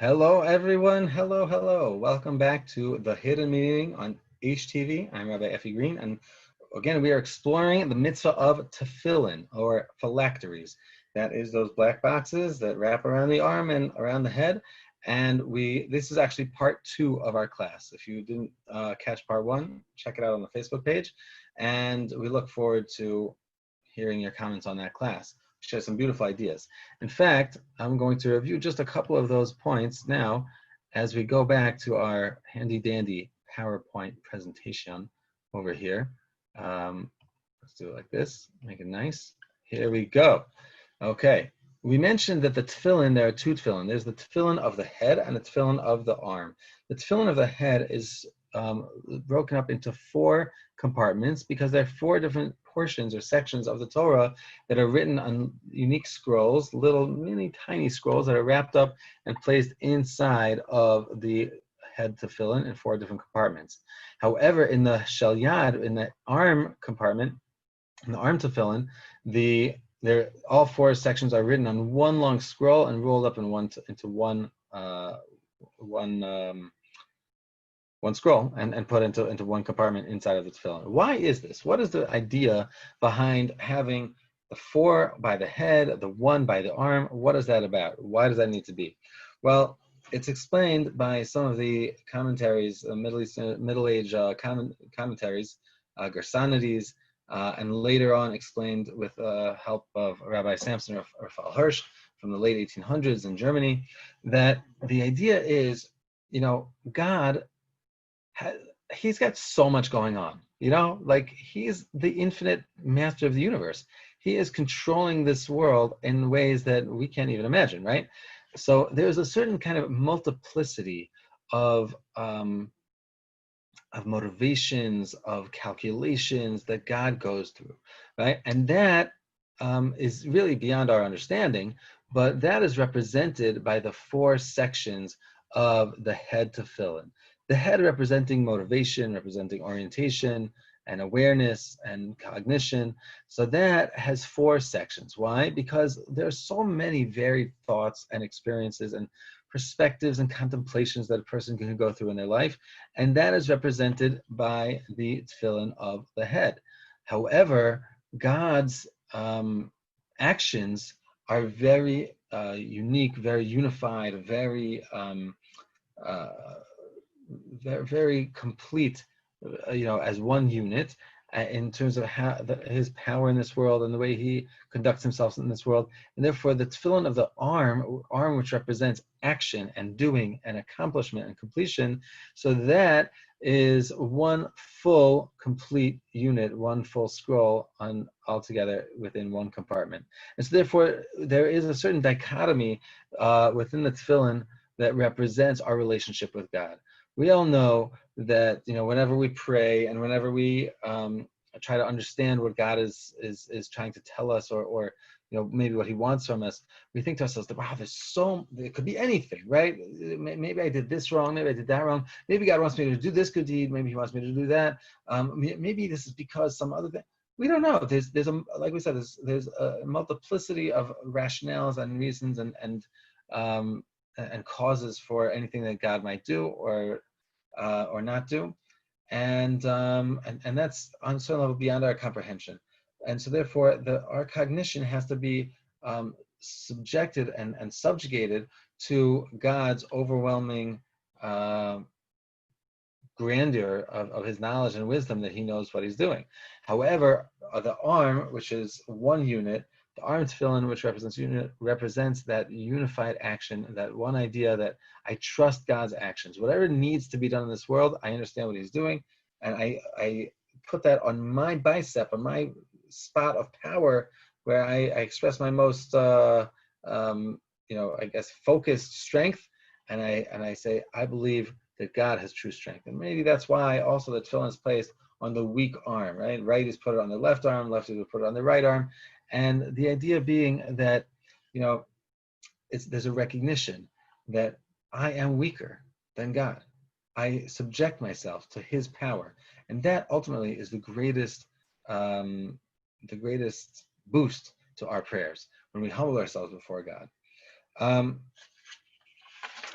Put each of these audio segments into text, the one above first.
Hello, everyone. Hello, hello. Welcome back to the Hidden Meaning on HTV. I'm Rabbi Ephy Greene, and again, we are exploring the mitzvah of tefillin, or phylacteries. That is those black boxes that wrap around the arm and around the head. And this is actually part 2 of our class. If you didn't catch part 1, check it out on the Facebook page. And we look forward to hearing your comments on that class. Share some beautiful ideas. In fact, I'm going to review just a couple of those points now as we go back to our handy dandy PowerPoint presentation over here. Let's do it like this, make it nice. Here we go. Okay, we mentioned that the tefillin, there are 2 tefillin. There's the tefillin of the head and the tefillin of the arm. The tefillin of the head is broken up into 4 compartments because there are 4 different portions or sections of the Torah that are written on unique scrolls, little mini tiny scrolls that are wrapped up and placed inside of the head tefillin in 4 different compartments. However, in the shel yad, in the arm compartment, in the arm tefillin, all 4 sections are written on one long scroll and rolled up into one scroll and put into one compartment inside of the tefillin. Why is this? What is the idea behind having the 4 by the head, the 1 by the arm? What is that about? Why does that need to be? Well, it's explained by some of the commentaries, Middle Age commentaries, Gersonides, and later on explained with the help of Rabbi Samson Raphael Hirsch from the late 1800s in Germany, that the idea is, God, he's got so much going on, like he's the infinite master of the universe. He is controlling this world in ways that we can't even imagine, right? So there's a certain kind of multiplicity of motivations, of calculations that God goes through, right? And that is really beyond our understanding, but that is represented by the 4 sections of the head tefillin. The head representing motivation, representing orientation and awareness and cognition. So that has 4 sections. Why? Because there are so many varied thoughts and experiences and perspectives and contemplations that a person can go through in their life, and that is represented by the tefillin of the head. However, God's actions are very unique, very unified, very very complete, as one unit in terms of his power in this world and the way he conducts himself in this world. And therefore, the tefillin of the arm which represents action and doing and accomplishment and completion, so that is one full, complete unit, one full scroll altogether within one compartment. And so therefore, there is a certain dichotomy within the tefillin that represents our relationship with God. We all know that, whenever we pray and whenever we try to understand what God is trying to tell us, or maybe what he wants from us, we think to ourselves that, wow, it could be anything, right? Maybe I did this wrong, maybe I did that wrong, maybe God wants me to do this good deed, maybe he wants me to do that, maybe this is because some other thing. We don't know. There's like we said, there's a multiplicity of rationales and reasons and causes for anything that God might do or not do, and that's on a certain level beyond our comprehension. And so therefore, our cognition has to be subjected and subjugated to God's overwhelming grandeur of his knowledge and wisdom, that he knows what he's doing. However, the arm, which is one unit, the arm tefillin, which represents that unified action, that one idea that I trust God's actions. Whatever needs to be done in this world, I understand what he's doing, and I put that on my bicep, on my spot of power, where I express my most, focused strength, and I say, I believe that God has true strength. And maybe that's why also the tefillin is placed on the weak arm, right? Right is put it on the left arm, left is put it on the right arm. And the idea being that, there's a recognition that I am weaker than God. I subject myself to his power. And that ultimately is the greatest boost to our prayers, when we humble ourselves before God.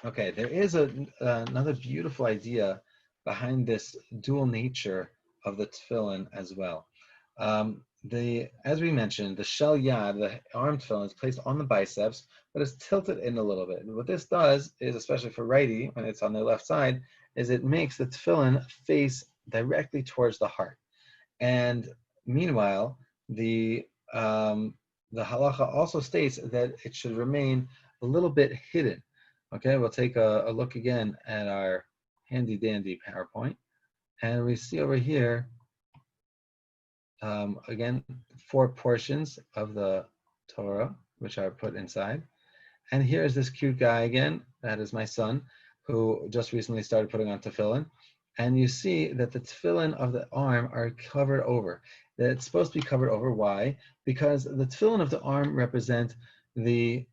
Okay, there is another beautiful idea behind this dual nature of the tefillin as well. As we mentioned, the shel yad, the arm tefillin, is placed on the biceps, but it's tilted in a little bit. And what this does is, especially for righty, when it's on the left side, is it makes the tefillin face directly towards the heart. And meanwhile, the halacha also states that it should remain a little bit hidden. Okay, we'll take a look again at our handy dandy PowerPoint, and we see over here again 4 portions of the Torah which are put inside. And here is this cute guy again. That is my son, who just recently started putting on tefillin. And you see that the tefillin of the arm are covered over. That it's supposed to be covered over. Why? Because the tefillin of the arm represent the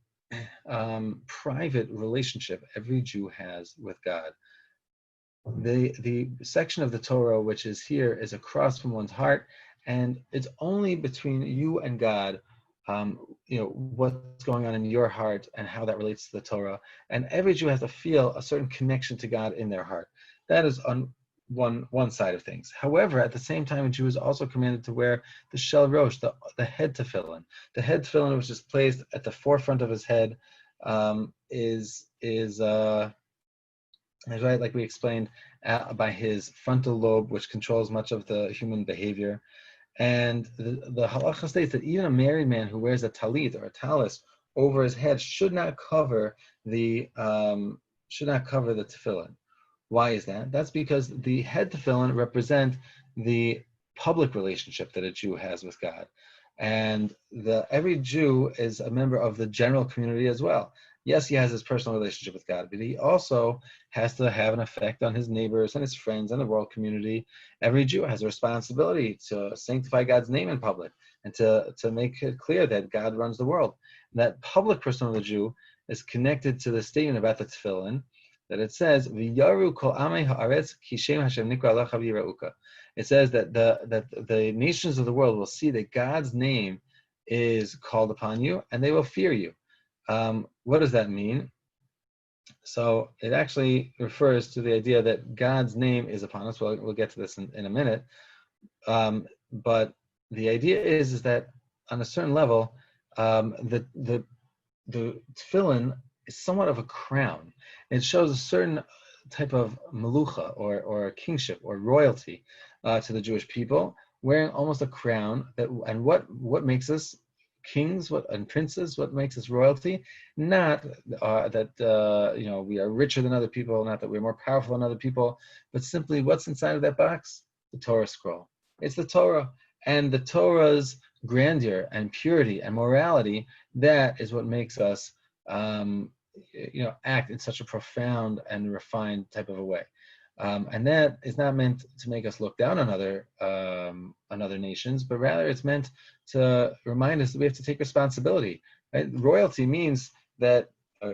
private relationship every Jew has with God. The section of the Torah which is here is across from one's heart, and it's only between you and God, what's going on in your heart and how that relates to the Torah. And every Jew has to feel a certain connection to God in their heart. That is on one side of things. However, at the same time, a Jew is also commanded to wear the shel rosh, the head tefillin. The head tefillin, which is placed at the forefront of his head, is right, like we explained, by his frontal lobe, which controls much of the human behavior. And the halacha states that even a married man who wears a talit or a talis over his head should not cover the tefillin. Why is that? That's because the head tefillin represent the public relationship that a Jew has with God, and every Jew is a member of the general community as well. Yes, he has his personal relationship with God, but he also has to have an effect on his neighbors and his friends and the world community. Every Jew has a responsibility to sanctify God's name in public and to make it clear that God runs the world. And that public persona of the Jew is connected to the statement about the tefillin, that it says, "V'yaru kol amei haaretz ki shem Hashem nikra alecha v'yirauka." It says that the nations of the world will see that God's name is called upon you, and they will fear you. What does that mean? So it actually refers to the idea that God's name is upon us. We'll get to this in a minute. But the idea is that on a certain level, the tefillin is somewhat of a crown. It shows a certain type of melucha or kingship or royalty to the Jewish people, wearing almost a crown. And what makes us kings, and princes, what makes us royalty? Not that we are richer than other people, not that we're more powerful than other people, but simply what's inside of that box? The Torah scroll. It's the Torah, and the Torah's grandeur and purity and morality. That is what makes us act in such a profound and refined type of a way. And that is not meant to make us look down on other nations, but rather it's meant to remind us that we have to take responsibility. Right? Royalty means that,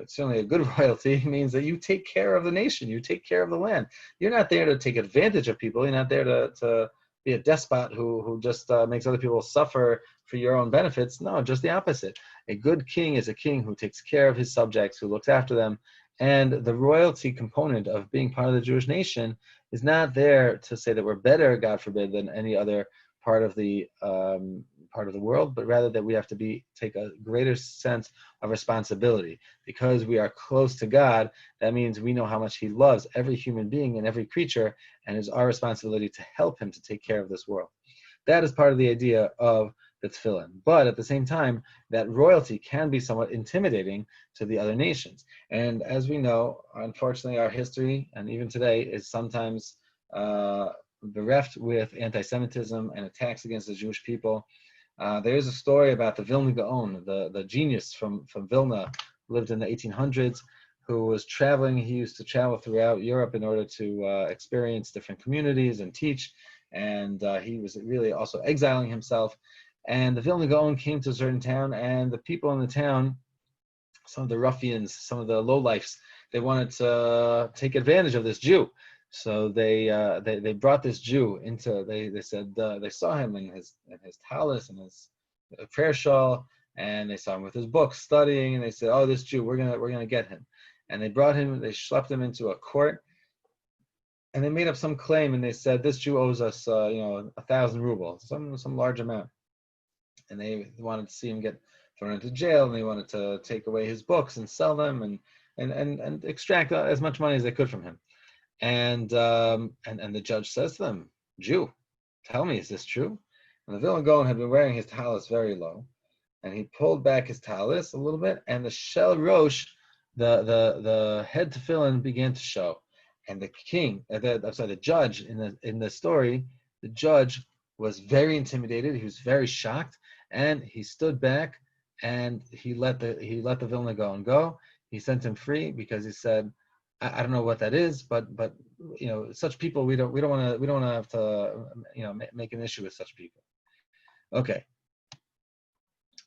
certainly a good royalty means that you take care of the nation, you take care of the land. You're not there to take advantage of people. You're not there to be a despot who just makes other people suffer for your own benefits. No, just the opposite. A good king is a king who takes care of his subjects, who looks after them. And the royalty component of being part of the Jewish nation is not there to say that we're better, God forbid, than any other part of the world, but rather that we have to take a greater sense of responsibility. Because we are close to God, that means we know how much He loves every human being and every creature, and it's our responsibility to help Him to take care of this world. That is part of the idea of the tefillin. But at the same time, that royalty can be somewhat intimidating to the other nations. And as we know, unfortunately, our history, and even today, is sometimes bereft with anti-Semitism and attacks against the Jewish people. There is a story about the Vilna Gaon, the genius from Vilna, lived in the 1800s, who was traveling. He used to travel throughout Europe in order to experience different communities and teach. And he was really also exiling himself. And the Vilna Gaon came to a certain town, and the people in the town, some of the ruffians, some of the lowlifes, they wanted to take advantage of this Jew. So they brought this Jew into. They said they saw him in his tallis and his prayer shawl, and they saw him with his books studying, and they said, "Oh, this Jew, we're gonna get him." and they schlepped him into a court, and they made up some claim, and they said this Jew owes us, 1,000 rubles, some large amount, and they wanted to see him get thrown into jail, and they wanted to take away his books and sell them, and extract as much money as they could from him. And the judge says to them, Jew, tell me, is this true? And the Vilna Gaon had been wearing his talis very low, and he pulled back his talis a little bit, and the shel rosh, the head tefillin, began to show. And the king, the judge in the story, the judge was very intimidated. He was very shocked, and he stood back, and he let the Vilna Gaon go. He sent him free because he said, I don't know what that is, but such people, we don't want to have to make an issue with such people. Okay,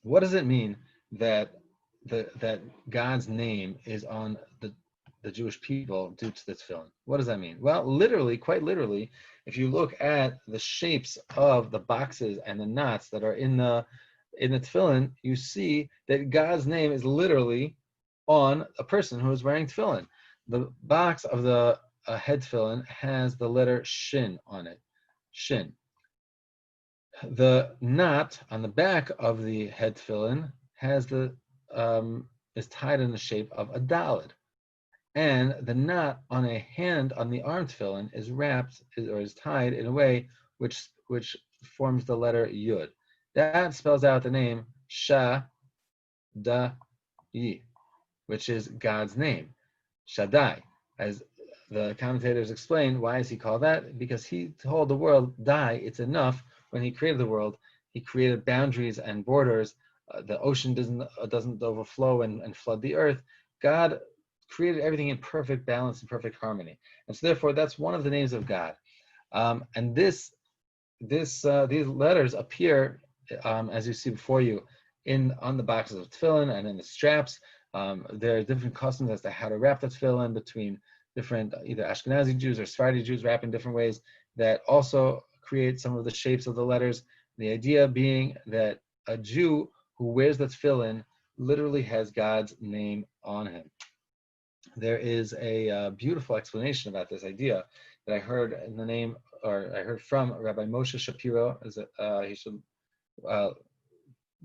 what does it mean that God's name is on the Jewish people due to the tefillin? What does that mean? Well, literally, quite literally, if you look at the shapes of the boxes and the knots that are in the tefillin, you see that God's name is literally on a person who is wearing tefillin. The box of the head tefillin has the letter Shin on it. Shin. The knot on the back of the head tefillin has is tied in the shape of a daled, and the knot on a hand on the arm tefillin is is tied in a way which forms the letter Yud. That spells out the name Sha Da Yi, which is God's name, Shaddai. As the commentators explain, why is he called that? Because he told the world, "Die, it's enough." When he created the world, he created boundaries and borders. The ocean doesn't overflow and flood the earth. God created everything in perfect balance and perfect harmony, and so therefore that's one of the names of God. And these letters appear, as you see before you, on the boxes of tefillin and in the straps. There are different customs as to how to wrap the tefillin between different either Ashkenazi Jews or Sephardi Jews wrap in different ways that also create some of the shapes of the letters. The idea being that a Jew who wears the tefillin literally has God's name on him. There is a beautiful explanation about this idea that I heard from Rabbi Moshe Shapiro. He should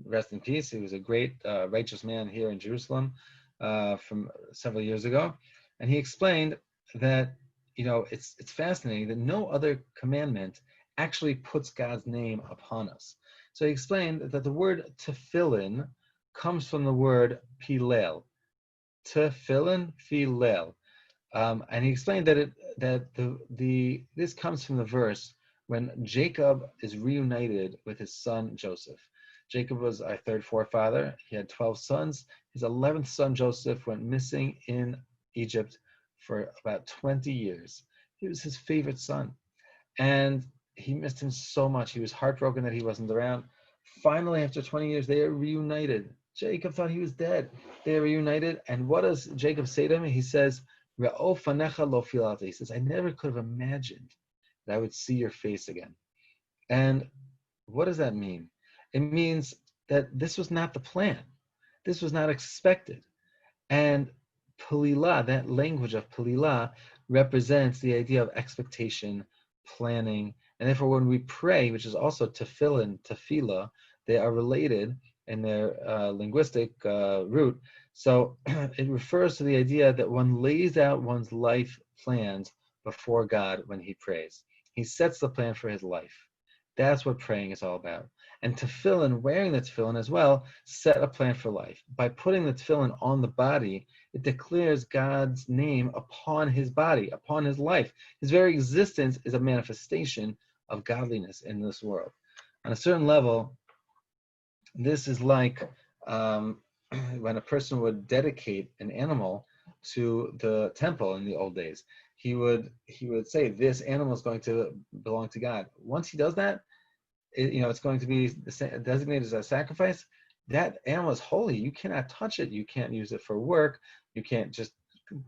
rest in peace. He was a great righteous man here in Jerusalem from several years ago, and he explained that it's fascinating that no other commandment actually puts God's name upon us. So he explained that the word tefillin comes from the word pilel. Tefillin, filel. And he explained that this comes from the verse when Jacob is reunited with his son Joseph. Jacob was our third forefather. He had 12 sons. His 11th son Joseph went missing in Egypt for about 20 years. He was his favorite son, and he missed him so much. He was heartbroken that he wasn't around. Finally, after 20 years, they are reunited. Jacob thought he was dead. They are reunited, and what does Jacob say to him? He says, "Ra'o fanecha lo filata." He says, "I never could have imagined that I would see your face again." And what does that mean? It means that this was not the plan. This was not expected. And Palila, that language of Palila, represents the idea of expectation, planning, and therefore when we pray, which is also tefillin, tefillah, they are related in their linguistic root. So it refers to the idea that one lays out one's life plans before God when he prays. He sets the plan for his life. That's what praying is all about. And tefillin, wearing the tefillin as well, set a plan for life. By putting the tefillin on the body, it declares God's name upon his body, upon his life. His very existence is a manifestation of godliness in this world. On a certain level, this is like when a person would dedicate an animal to the temple in the old days. He would say, this animal is going to belong to God. Once he does that, it's going to be designated as a sacrifice. That animal is holy. You cannot touch it. You can't use it for work. You can't just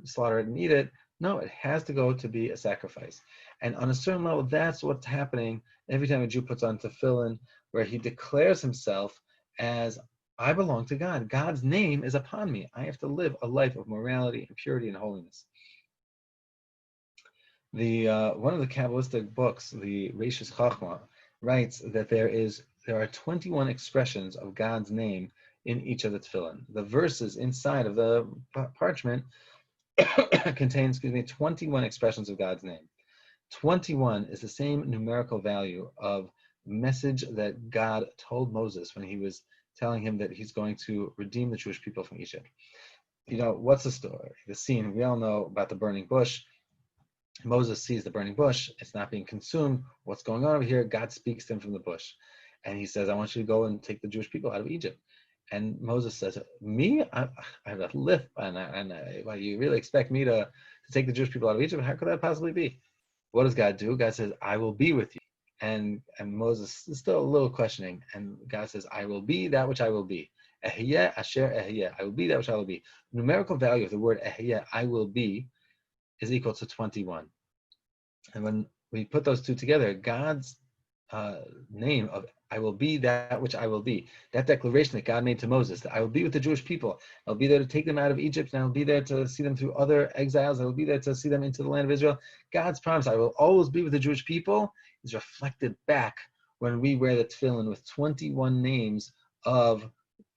slaughter it and eat it. No, it has to go to be a sacrifice. And on a certain level, that's what's happening every time a Jew puts on tefillin, where he declares himself as I belong to God. God's name is upon me. I have to live a life of morality and purity and holiness. The one of the Kabbalistic books, the Reishis Chachma, writes that there are 21 expressions of God's name in each of the tefillin. The verses inside of the parchment contains, 21 expressions of God's name. 21 is the same numerical value of message that God told Moses when he was telling him that he's going to redeem the Jewish people from Egypt. What's the story? The scene, we all know about the burning bush. Moses sees the burning bush. It's not being consumed. What's going on over here? God speaks to him from the bush. And he says, I want you to go and take the Jewish people out of Egypt. And Moses says, me? I have a lip, and you really expect me to take the Jewish people out of Egypt? How could that possibly be? What does God do? God says, I will be with you. And Moses is still a little questioning. And God says, I will be that which I will be. Ehyeh asher ehyeh. I will be that which I will be. The numerical value of the word ehyeh, I will be, is equal to 21. And when we put those two together, God's name of I will be that which I will be, that declaration that God made to Moses, that I will be with the Jewish people, I'll be there to take them out of Egypt, and I'll be there to see them through other exiles, I will be there to see them into the land of Israel. God's promise, I will always be with the Jewish people, is reflected back when we wear the tefillin with 21 names of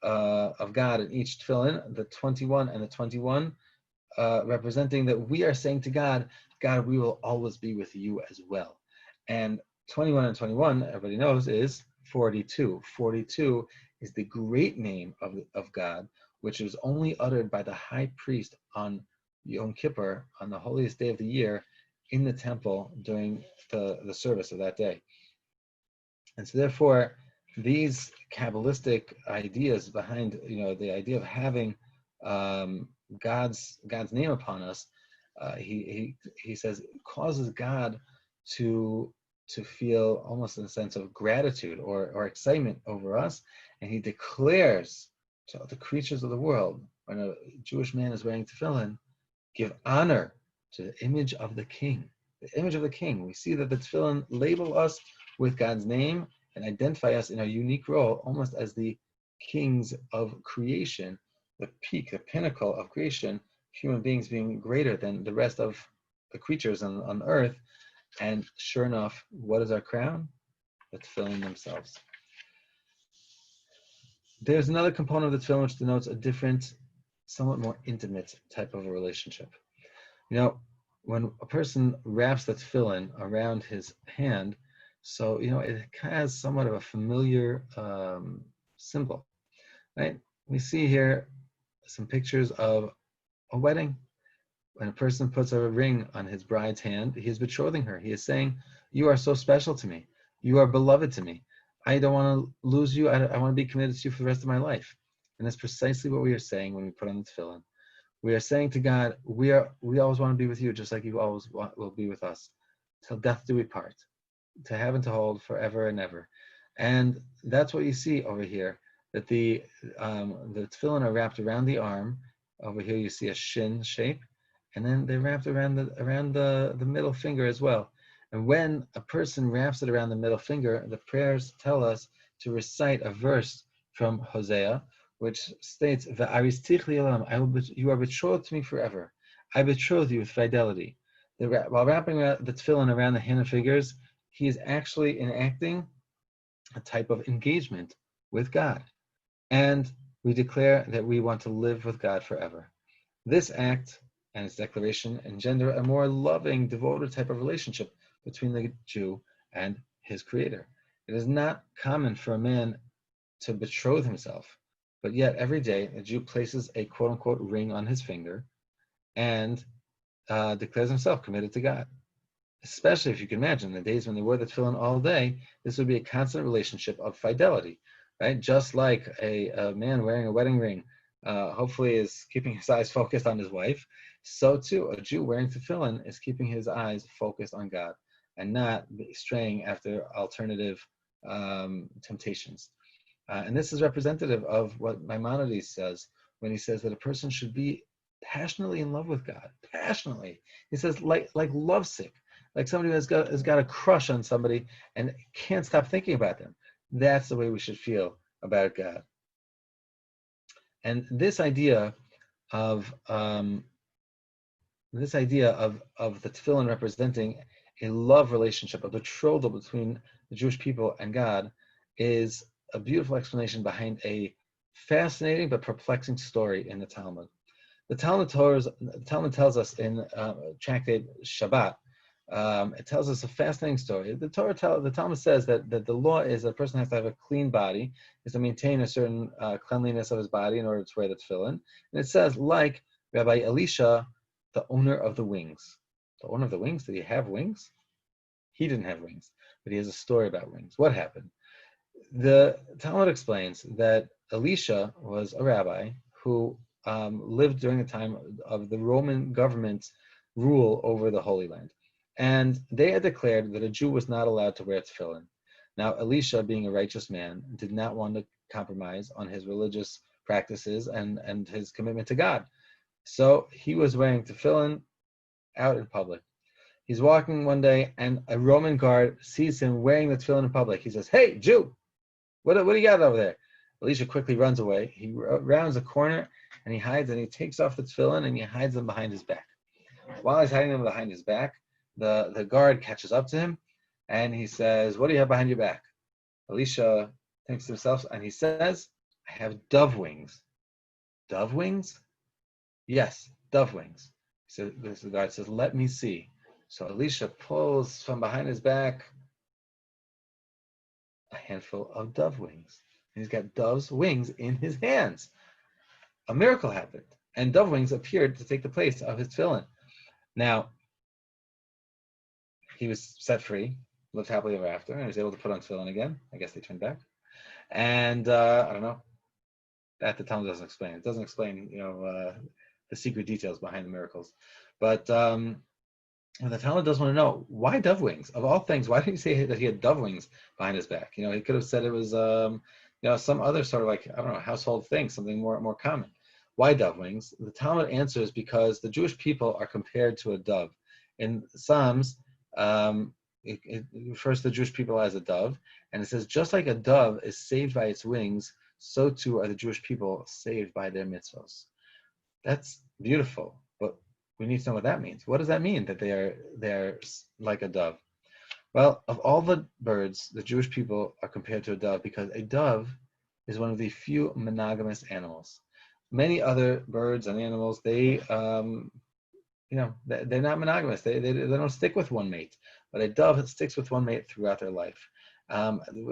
God in each tefillin, the 21 and the 21, representing that we are saying to God, God, we will always be with you as well. And 21 and 21, everybody knows, is 42. 42 is the great name of God, which was only uttered by the high priest on Yom Kippur, on the holiest day of the year, in the temple during the service of that day. And so therefore, these Kabbalistic ideas behind, the idea of having God's name upon us, he says, causes God to feel almost in a sense of gratitude or excitement over us, and he declares to the creatures of the world, when a Jewish man is wearing tefillin, give honor to the image of the king. The image of the king. We see that the tefillin label us with God's name and identify us in our unique role, almost as the kings of creation, the peak, the pinnacle of creation, human beings being greater than the rest of the creatures on earth. And sure enough, what is our crown? The tefillin themselves. There's another component of the tefillin which denotes a different, somewhat more intimate type of a relationship. When a person wraps the tefillin around his hand, so, it has somewhat of a familiar symbol, right? We see here some pictures of a wedding. When a person puts a ring on his bride's hand, he is betrothing her. He is saying, you are so special to me. You are beloved to me. I don't want to lose you. I want to be committed to you for the rest of my life. And that's precisely what we are saying when we put on the tefillin. We are saying to God, we always want to be with you, just like you always will be with us. Till death do we part, to have and to hold forever and ever. And that's what you see over here, that the tefillin are wrapped around the arm. Over here you see a shin shape, and then they're wrapped around the middle finger as well. And when a person wraps it around the middle finger, the prayers tell us to recite a verse from Hosea, which states, you are betrothed to me forever. I betroth you with fidelity. While wrapping the tefillin around the hand and fingers, he is actually enacting a type of engagement with God. And we declare that we want to live with God forever. This act and its declaration engender a more loving, devoted type of relationship between the Jew and his Creator. It is not common for a man to betroth himself, but yet every day a Jew places a quote-unquote ring on his finger and declares himself committed to God. Especially if you can imagine the days when they wore the tefillin all day, this would be a constant relationship of fidelity, right? Just like a man wearing a wedding ring hopefully is keeping his eyes focused on his wife, so too a Jew wearing tefillin is keeping his eyes focused on God and not straying after alternative temptations. And this is representative of what Maimonides says when he says that a person should be passionately in love with God. Passionately. He says like lovesick, like somebody who has got a crush on somebody and can't stop thinking about them. That's the way we should feel about God. And this idea of the tefillin representing a love relationship, a betrothal between the Jewish people and God, is a beautiful explanation behind a fascinating but perplexing story in the Talmud. The Talmud tells us in tractate Shabbat. It tells us a fascinating story. The Talmud says that the law is that a person has to have a clean body, is to maintain a certain cleanliness of his body in order to wear the tefillin. And it says, like Rabbi Elisha, the owner of the wings. The owner of the wings, did he have wings? He didn't have wings, but he has a story about wings. What happened? The Talmud explains that Elisha was a rabbi who lived during the time of the Roman government's rule over the Holy Land. And they had declared that a Jew was not allowed to wear tefillin. Now, Elisha, being a righteous man, did not want to compromise on his religious practices and his commitment to God. So he was wearing tefillin out in public. He's walking one day, and a Roman guard sees him wearing the tefillin in public. He says, "Hey, Jew, what do you got over there?" Elisha quickly runs away. He rounds a corner, and he hides, and he takes off the tefillin, and he hides them behind his back. While he's hiding them behind his back, the guard catches up to him, and he says, "What do you have behind your back?" Elisha thinks to himself, and he says, "I have dove wings." Dove wings? Yes, dove wings. So the guard says, "Let me see." So Elisha pulls from behind his back a handful of dove wings. And he's got dove's wings in his hands. A miracle happened, and dove wings appeared to take the place of his tefillin. Now, he was set free, lived happily ever after, and was able to put on tefillin again. I guess they turned back. And I don't know. That the Talmud doesn't explain. It doesn't explain, the secret details behind the miracles. But the Talmud does want to know, why dove wings? Of all things, why didn't he say that he had dove wings behind his back? He could have said it was, some other sort of like, I don't know, household thing, something more common. Why dove wings? The Talmud answers because the Jewish people are compared to a dove. In Psalms, it refers to the Jewish people as a dove, and it says, just like a dove is saved by its wings, so too are the Jewish people saved by their mitzvos. That's beautiful, but we need to know what that means. What does that mean, that they're like a dove? Well, of all the birds, the Jewish people are compared to a dove because a dove is one of the few monogamous animals. Many other birds and animals, they're not monogamous. They don't stick with one mate, but a dove sticks with one mate throughout their life.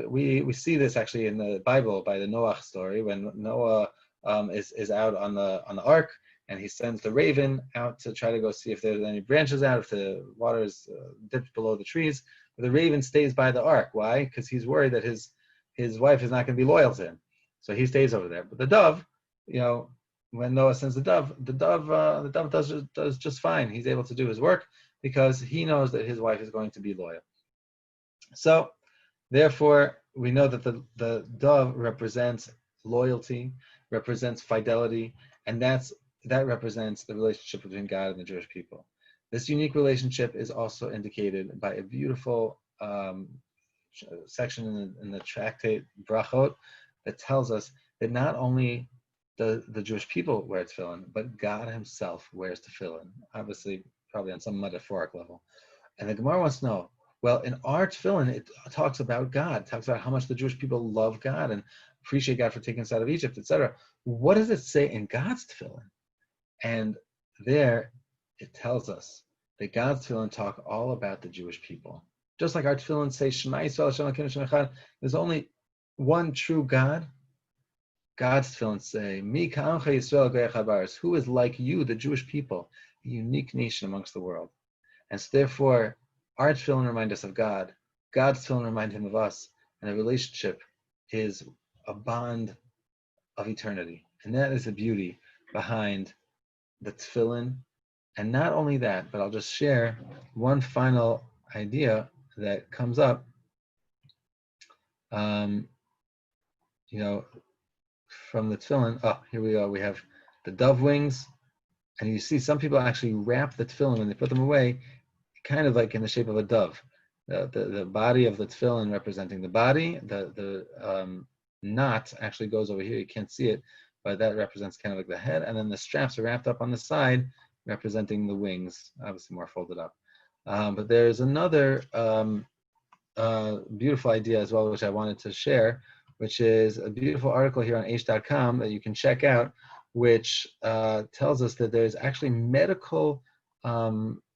We see this actually in the Bible by the Noah story, when Noah is out on the ark, and he sends the raven out to try to go see if there's any branches out, if the water is dipped below the trees. But the raven stays by the ark. Why? Because he's worried that his wife is not going to be loyal to him. So he stays over there. But the dove, when Noah sends the dove does just fine. He's able to do his work because he knows that his wife is going to be loyal. So, therefore, we know that the dove represents loyalty, represents fidelity, and that represents the relationship between God and the Jewish people. This unique relationship is also indicated by a beautiful section in the tractate Brachot that tells us that not only the Jewish people wear tefillin, but God himself wears tefillin, obviously, probably on some metaphoric level. And the Gemara wants to know, well, in our tefillin, it talks about God, it talks about how much the Jewish people love God and appreciate God for taking us out of Egypt, etc. What does it say in God's tefillin? And there it tells us that God's tefillin talk all about the Jewish people. Just like our tefillin say, Shema Yisrael Hashem Elokeinu Hashem Echad, there's only one true God. God's tefillin say, Mi ka'amcha Yisrael goy echad ba'aretz, who is like you, the Jewish people, a unique nation amongst the world. And so therefore, our tefillin remind us of God, God's tefillin remind him of us, and the relationship is a bond of eternity. And that is the beauty behind the tefillin. And not only that, but I'll just share one final idea that comes up. From the tefillin. Oh, here we go. We have the dove wings, and you see some people actually wrap the tefillin when they put them away, kind of like in the shape of a dove. The body of the tefillin representing the body. The knot actually goes over here. You can't see it, but that represents kind of like the head, and then the straps are wrapped up on the side, representing the wings, obviously more folded up. But there's another beautiful idea as well, which I wanted to share, which is a beautiful article here on h.com that you can check out, which tells us that there's actually medical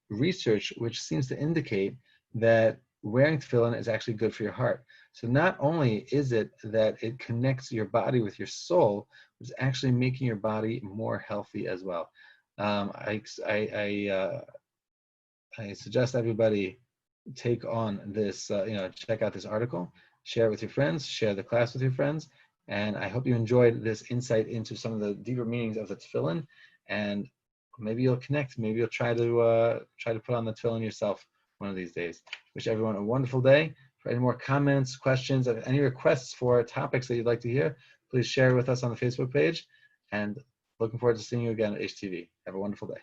research which seems to indicate that wearing tefillin is actually good for your heart. So not only is it that it connects your body with your soul, it's actually making your body more healthy as well. I suggest everybody take on this, check out this article, share it with your friends, share the class with your friends, and I hope you enjoyed this insight into some of the deeper meanings of the tefillin, and maybe you'll connect, maybe you'll try to put on the tefillin yourself one of these days. Wish everyone a wonderful day. For any more comments, questions, any requests for topics that you'd like to hear, please share with us on the Facebook page, and looking forward to seeing you again at HTV. Have a wonderful day.